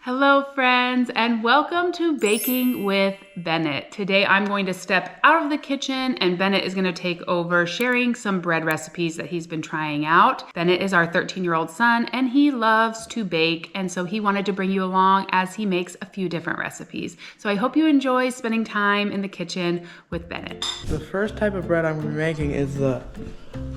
Hello friends, and welcome to Baking with Bennett. Today I'm going to step out of the kitchen and Bennett is going to take over sharing some bread recipes that he's been trying out. Bennett is our 13-year-old son and he loves to bake, and so he wanted to bring you along as he makes a few different recipes. So I hope you enjoy spending time in the kitchen with Bennett. The first type of bread I'm going to be making is the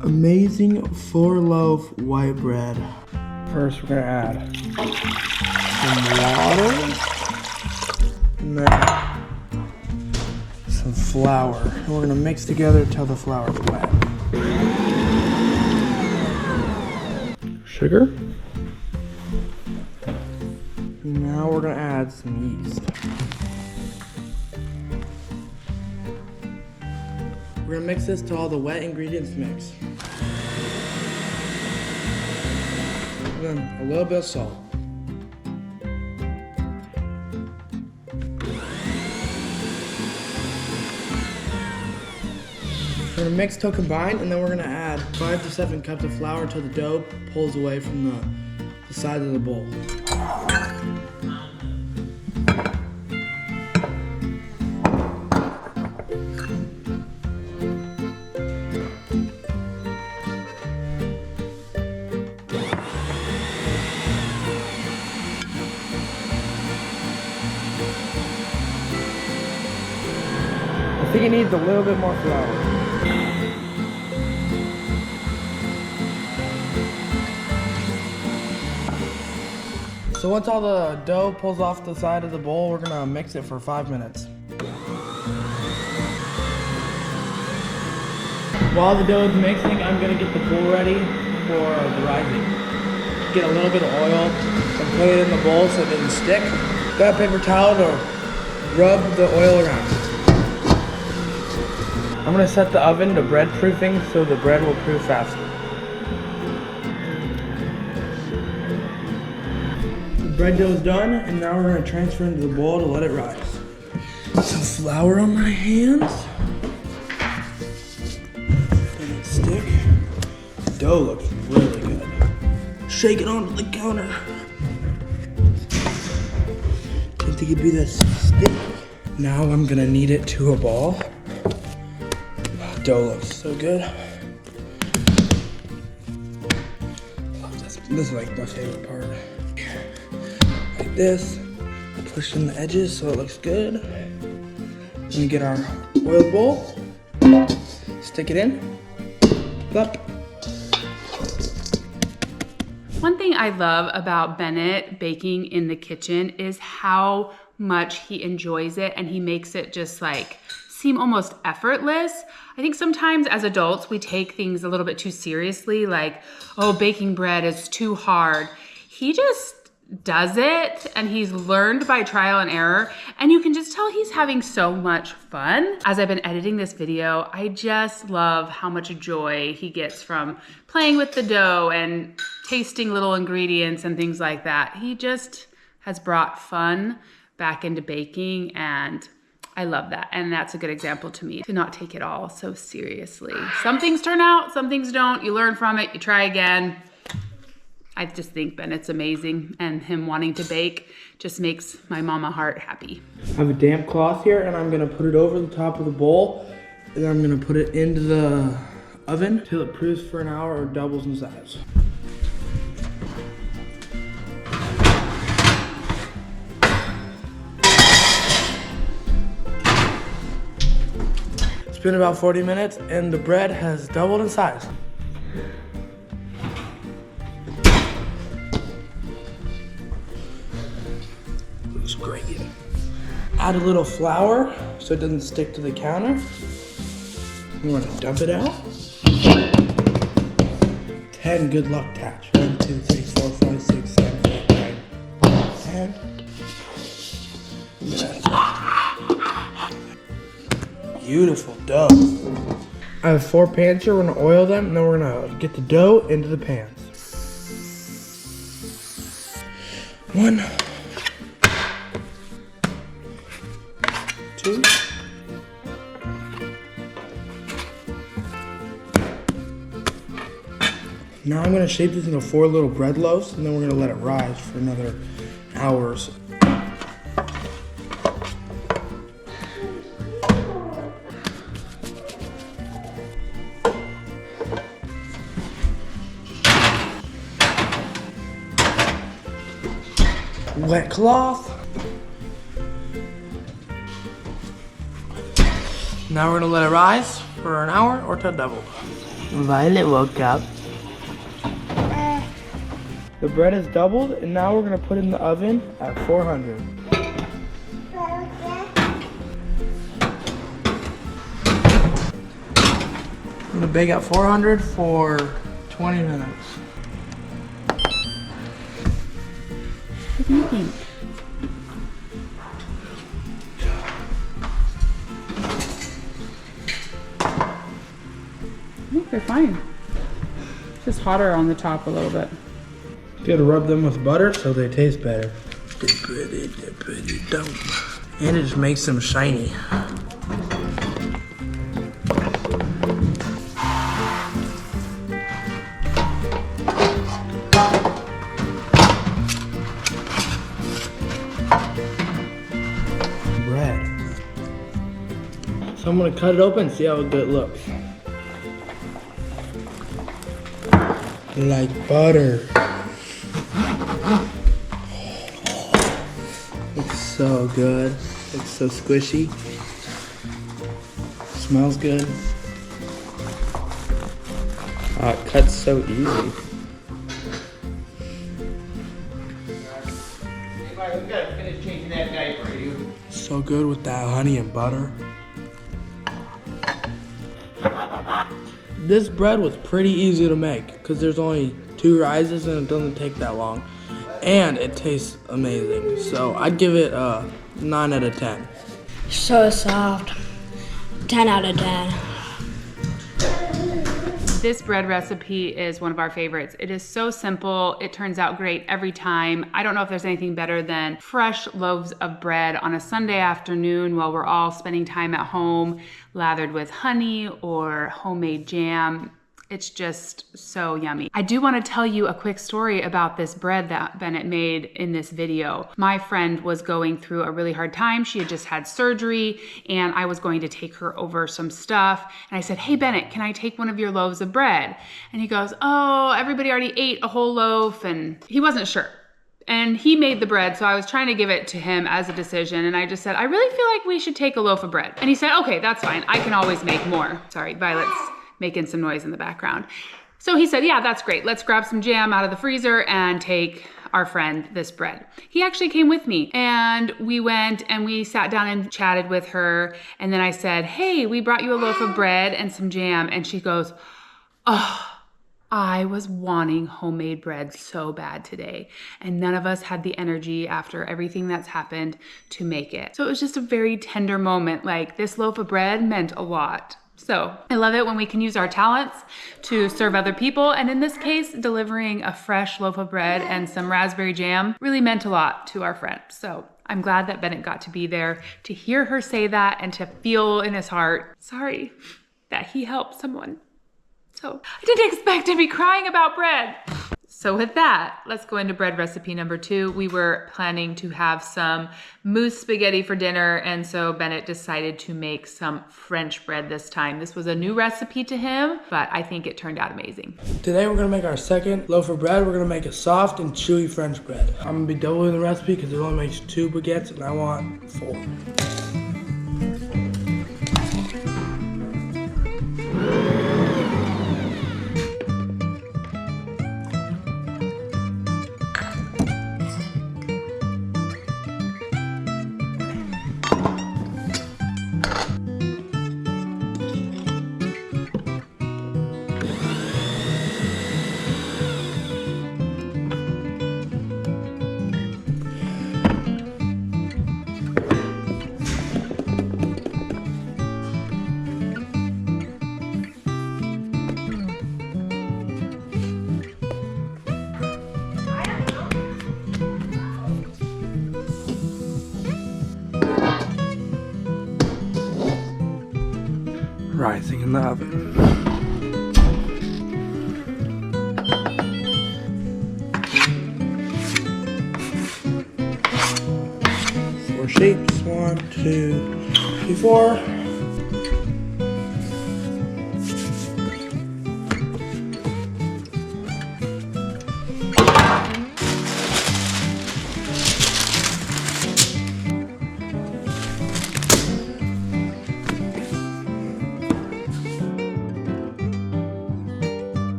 amazing 4-loaf white bread. First we're going to add some water, and then some flour. And we're gonna mix together until the flour is wet. Sugar. Now we're gonna add some yeast. We're gonna mix this till all the wet ingredients mix. And then a little bit of salt. We're gonna mix till combined, and then we're gonna add 5 to 7 cups of flour until the dough pulls away from the sides of the bowl. I think it needs a little bit more flour. So once all the dough pulls off the side of the bowl, we're gonna mix it for 5 minutes. While the dough is mixing, I'm gonna get the bowl ready for the rising. Get a little bit of oil and put it in the bowl so it doesn't stick. Got a paper towel to rub the oil around. I'm gonna set the oven to bread proofing so the bread will proof faster. Bread dough is done, and now we're going to transfer into the bowl to let it rise. Some flour on my hands. Let it stick. The dough looks really good. Shake it onto the counter. Didn't think it'd be this sticky. Now I'm going to knead it to a ball. Dough looks so good. This is like my favorite part. Like this, push in the edges so it looks good. Then we get our oiled bowl, stick it in, plop. One thing I love about Bennett baking in the kitchen is how much he enjoys it, and he makes it just like seem almost effortless. I think sometimes as adults we take things a little bit too seriously, like, oh, baking bread is too hard. He just does it, and he's learned by trial and error, and you can just tell he's having so much fun. As I've been editing this video, I just love how much joy he gets from playing with the dough and tasting little ingredients and things like that. He just has brought fun back into baking, and I love that. And that's a good example to me, to not take it all so seriously. Some things turn out, some things don't. You learn from it, you try again. I just think Bennett's amazing, and him wanting to bake just makes my mama heart happy. I have a damp cloth here, and I'm gonna put it over the top of the bowl, and then I'm gonna put it into the oven till it proofs for an hour or doubles in size. It's been about 40 minutes, and the bread has doubled in size. Looks great. Add a little flour so it doesn't stick to the counter. You want to dump it out. 10 good luck taps. 1, 2, 3, 4, 5, 6, 7, 8, 9, 10. Beautiful dough. I have 4 pans here. We're gonna oil them, and then we're gonna get the dough into the pans. 1, 2, now I'm gonna shape this into 4 little bread loaves, and then we're gonna let it rise for another hours. Wet cloth. Now we're gonna let it rise for an hour or till double. Violet woke up. The bread is doubled, and now we're gonna put it in the oven at 400. I'm gonna bake at 400 for 20 minutes. What do you think? I think they're fine. Just hotter on the top a little bit. You gotta rub them with butter so they taste better. They're pretty dumb. And it just makes them shiny. Bread. So I'm gonna cut it open and see how good it looks. Like butter. Looks so good. Looks so squishy. Smells good. It cuts so easy. We gotta finish changing that diaper, you. So good with that honey and butter. This bread was pretty easy to make because there's only 2 rises and it doesn't take that long. And it tastes amazing. So I'd give it a 9 out of 10. So soft. 10 out of 10. This bread recipe is one of our favorites. It is so simple. It turns out great every time. I don't know if there's anything better than fresh loaves of bread on a Sunday afternoon while we're all spending time at home, lathered with honey or homemade jam. It's just so yummy. I do want to tell you a quick story about this bread that Bennett made in this video. My friend was going through a really hard time. She had just had surgery and I was going to take her over some stuff. And I said, hey Bennett, can I take one of your loaves of bread? And he goes, oh, everybody already ate a whole loaf. And he wasn't sure. And he made the bread, so I was trying to give it to him as a decision. And I just said, I really feel like we should take a loaf of bread. And he said, okay, that's fine. I can always make more. Sorry, Violet's making some noise in the background. So he said, yeah, that's great. Let's grab some jam out of the freezer and take our friend this bread. He actually came with me and we went and we sat down and chatted with her. And then I said, hey, we brought you a loaf of bread and some jam. And she goes, oh, I was wanting homemade bread so bad today. And none of us had the energy after everything that's happened to make it. So it was just a very tender moment. Like this loaf of bread meant a lot. So I love it when we can use our talents to serve other people. And in this case, delivering a fresh loaf of bread and some raspberry jam really meant a lot to our friend. So I'm glad that Bennett got to be there to hear her say that and to feel in his heart, sorry that he helped someone. So I didn't expect to be crying about bread. So with that, let's go into bread recipe number 2. We were planning to have some mousse spaghetti for dinner, and so Bennett decided to make some French bread this time. This was a new recipe to him, but I think it turned out amazing. Today we're gonna make our second loaf of bread. We're gonna make a soft and chewy French bread. I'm gonna be doubling the recipe because it only makes 2 baguettes and I want 4. Rising in the oven. 4 shapes. 1, 2, 3, 4.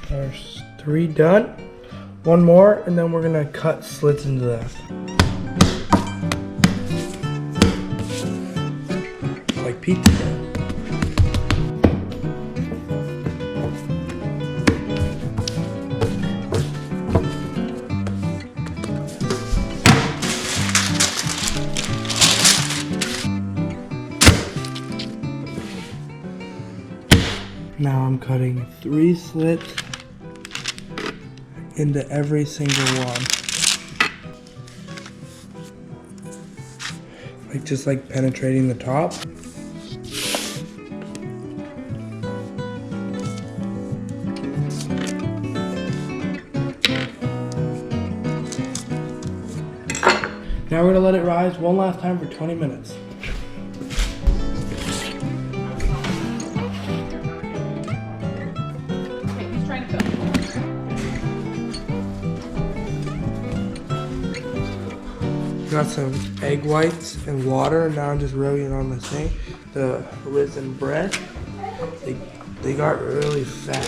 There's 3 done. 1 more, and then we're gonna cut slits into that. Like pizza. Now I'm cutting 3 slits into every single one. Like just like penetrating the top. Now we're gonna let it rise one last time for 20 minutes. Got some egg whites and water. Now I'm just rubbing it on the thing. The risen bread. They got really fat.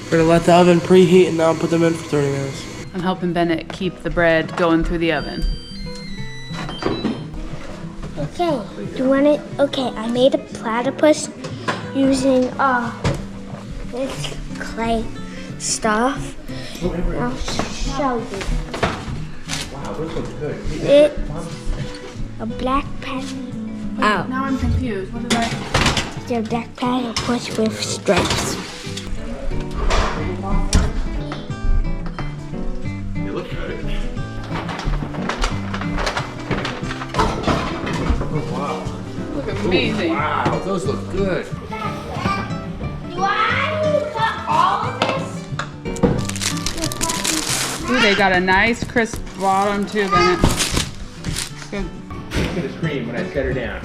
We're gonna let the oven preheat and now put them in for 30 minutes. I'm helping Bennett keep the bread going through the oven. Okay, do you want it? Okay, I made a platypus using this clay stuff. I'll show you. Wow, this looks good. It's a black platypus. Oh, Now I'm confused. What did I? it's a black platypus with stripes. They look good. Oh, wow. Look amazing. Wow, those look good. Do I need to cut all of this? Ooh, they got a nice crisp bottom too, Bennett. Good. She's gonna scream when I set her down.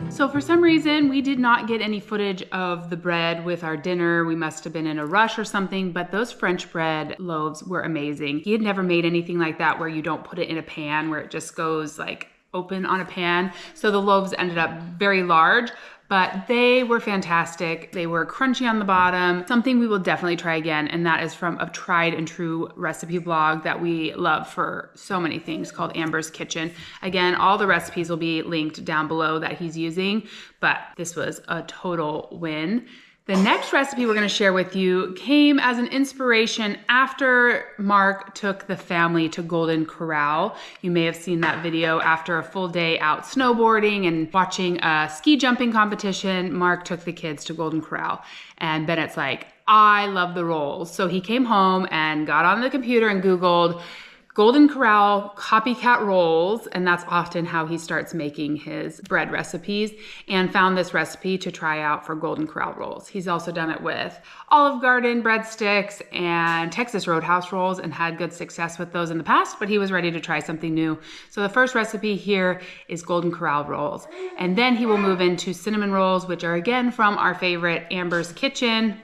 So for some reason, we did not get any footage of the bread with our dinner. We must have been in a rush or something, but those French bread loaves were amazing. He had never made anything like that where you don't put it in a pan, where it just goes like open on a pan. So the loaves ended up very large, but they were fantastic. They were crunchy on the bottom, something we will definitely try again. And that is from a tried and true recipe blog that we love for so many things called Amber's Kitchen. Again, all the recipes will be linked down below that he's using, but this was a total win. The next recipe we're gonna share with you came as an inspiration after Mark took the family to Golden Corral. You may have seen that video after a full day out snowboarding and watching a ski jumping competition. Mark took the kids to Golden Corral and Bennett's like, I love the rolls. So he came home and got on the computer and Googled Golden Corral copycat rolls, and that's often how he starts making his bread recipes, and found this recipe to try out for Golden Corral rolls. He's also done it with Olive Garden breadsticks and Texas Roadhouse rolls and had good success with those in the past, but he was ready to try something new. So the first recipe here is Golden Corral rolls, and then he will move into cinnamon rolls, which are again from our favorite Amber's Kitchen.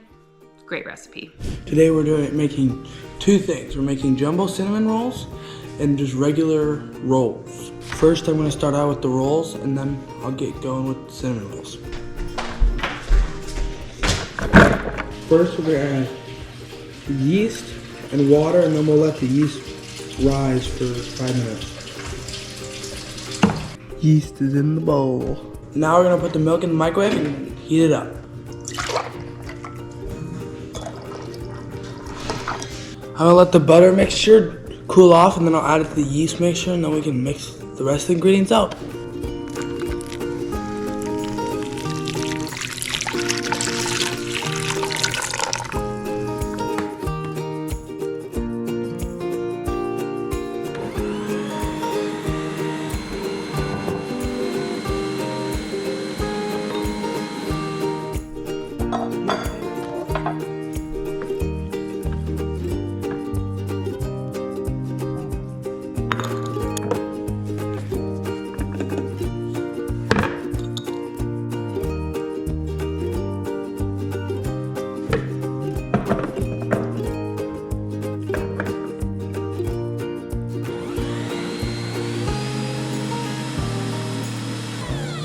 Great recipe. Today we're making 2 things. We're making jumbo cinnamon rolls and just regular rolls. First, I'm gonna start out with the rolls and then I'll get going with the cinnamon rolls. First, we're gonna add yeast and water and then we'll let the yeast rise for 5 minutes. Yeast is in the bowl. Now we're gonna put the milk in the microwave and heat it up. I'm gonna let the butter mixture cool off and then I'll add it to the yeast mixture and then we can mix the rest of the ingredients out.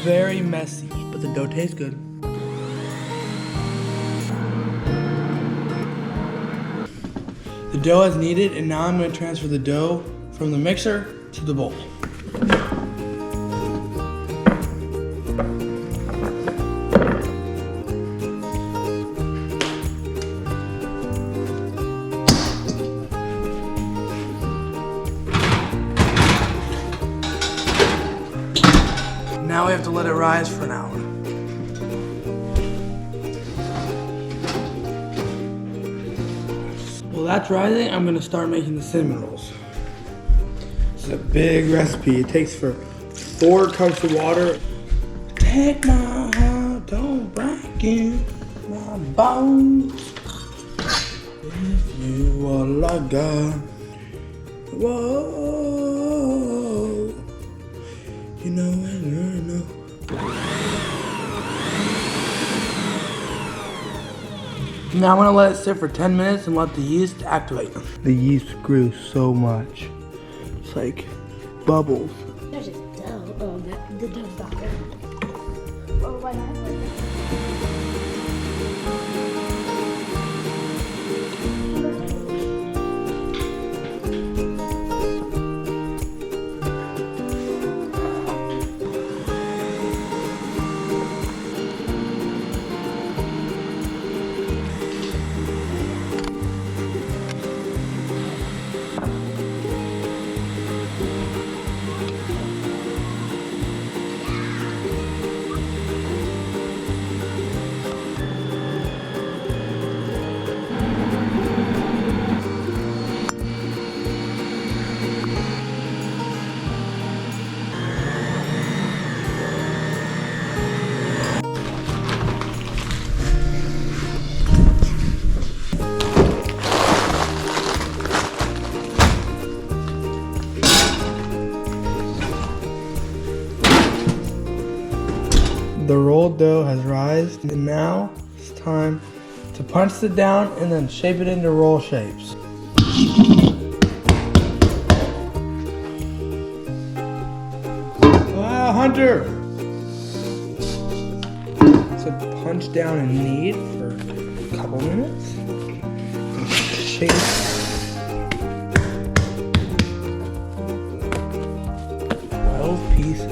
very messy, but the dough tastes good. The dough is kneaded, and now I'm going to transfer the dough from the mixer to the bowl. Now we have to let it rise for an hour. While that's rising, I'm gonna start making the cinnamon rolls. It's a big recipe. It takes for 4 cups of water. Take my heart, don't break in my bones. If you are like God, whoa, you know and you know. Now I'm gonna let it sit for 10 minutes and let the yeast activate. The yeast grew so much. It's like bubbles. There's just dough. Oh, the dough's not good. Oh, why not? The rolled dough has rised, and now it's time to punch it down and then shape it into roll shapes. Wow, Hunter! So punch down and knead for a couple minutes. Shape. 12 pieces.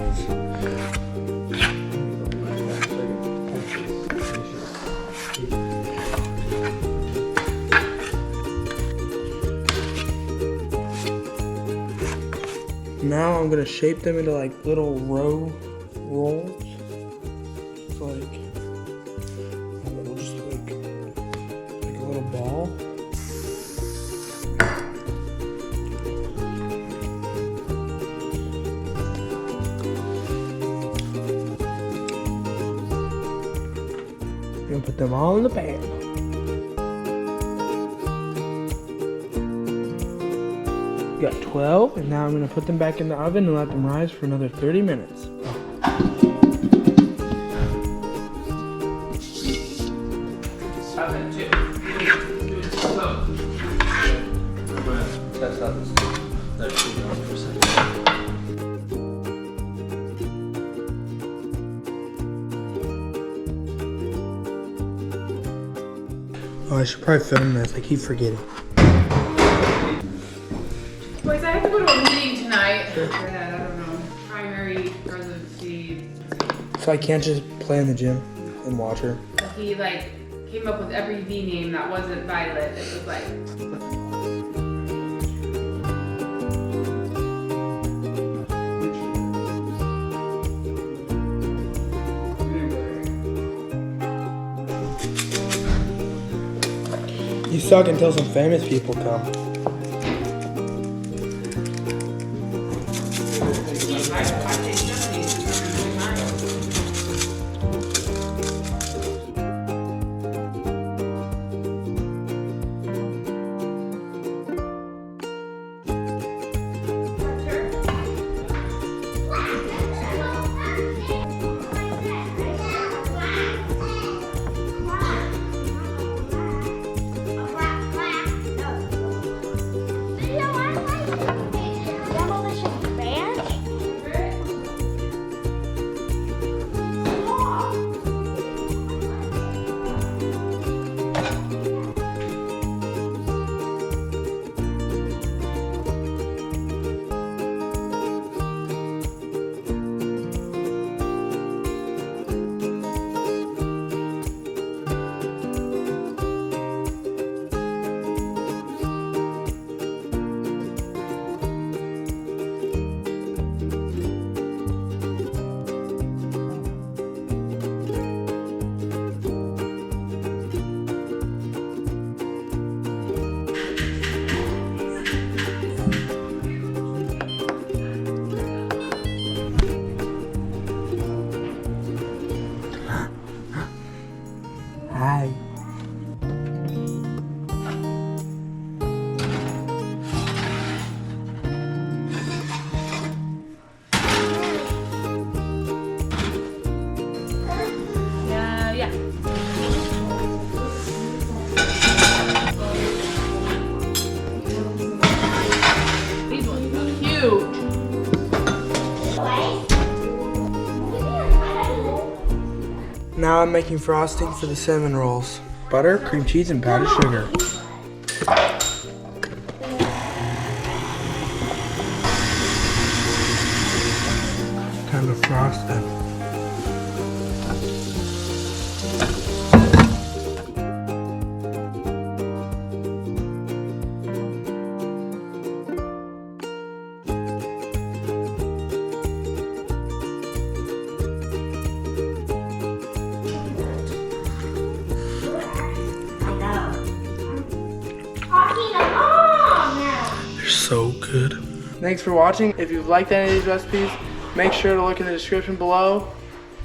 Now I'm gonna shape them into like little row rolls. It's like just like a little ball. I'm gonna put them all in the pan. Got 12, and now I'm going to put them back in the oven and let them rise for another 30 minutes. Oven 2. Loaf. I'm gonna test out this. That should go for a second. Oh, I should probably film this. I keep forgetting. Boys, I have to go to a meeting tonight. I don't know. Primary residency. So I can't just play in the gym and watch her. He like came up with every V name that wasn't Violet. It was like. You suck until some famous people come. Now I'm making frosting for the cinnamon rolls. Butter, cream cheese, and powdered sugar. Time to frost them. They're so good. Thanks for watching. If you've liked any of these recipes, make sure to look in the description below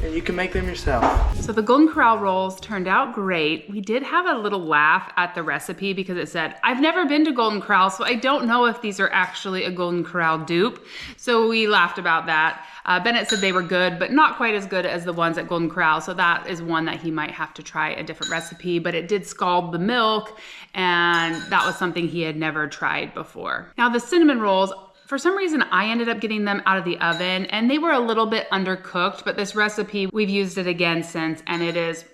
and you can make them yourself. So the Golden Corral rolls turned out great. We did have a little laugh at the recipe because it said, I've never been to Golden Corral, so I don't know if these are actually a Golden Corral dupe. So we laughed about that. Bennett said they were good, but not quite as good as the ones at Golden Corral. So that is one that he might have to try a different recipe, but it did scald the milk, and that was something he had never tried before. Now the cinnamon rolls, for some reason, I ended up getting them out of the oven and they were a little bit undercooked, but this recipe, we've used it again since, and it is,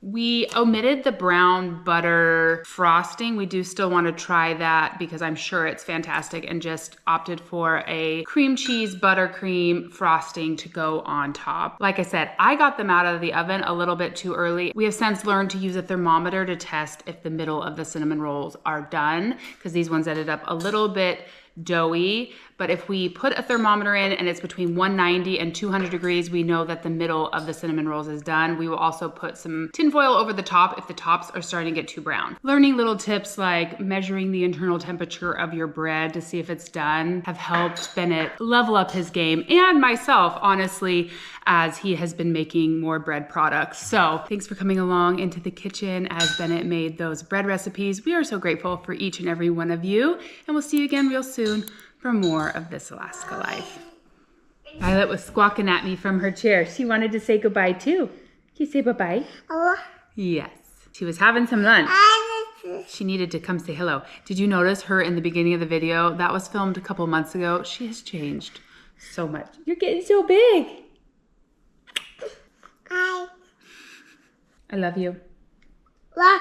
we omitted the brown butter frosting. We do still want to try that because I'm sure it's fantastic, and just opted for a cream cheese buttercream frosting to go on top. Like I said, I got them out of the oven a little bit too early. We have since learned to use a thermometer to test if the middle of the cinnamon rolls are done, because these ones ended up a little bit doughy, but if we put a thermometer in and it's between 190 and 200 degrees, we know that the middle of the cinnamon rolls is done. We will also put some tinfoil over the top if the tops are starting to get too brown. Learning little tips like measuring the internal temperature of your bread to see if it's done have helped Bennett level up his game, and myself, honestly, as he has been making more bread products. So thanks for coming along into the kitchen as Bennett made those bread recipes. We are so grateful for each and every one of you, and we'll see you again real soon for more of This Alaska Life. Violet was squawking at me from her chair. She wanted to say goodbye too. Can you say bye-bye? Yes. She was having some lunch. She needed to come say hello. Did you notice her in the beginning of the video? That was filmed a couple months ago. She has changed so much. You're getting so big. Hi. I love you. Love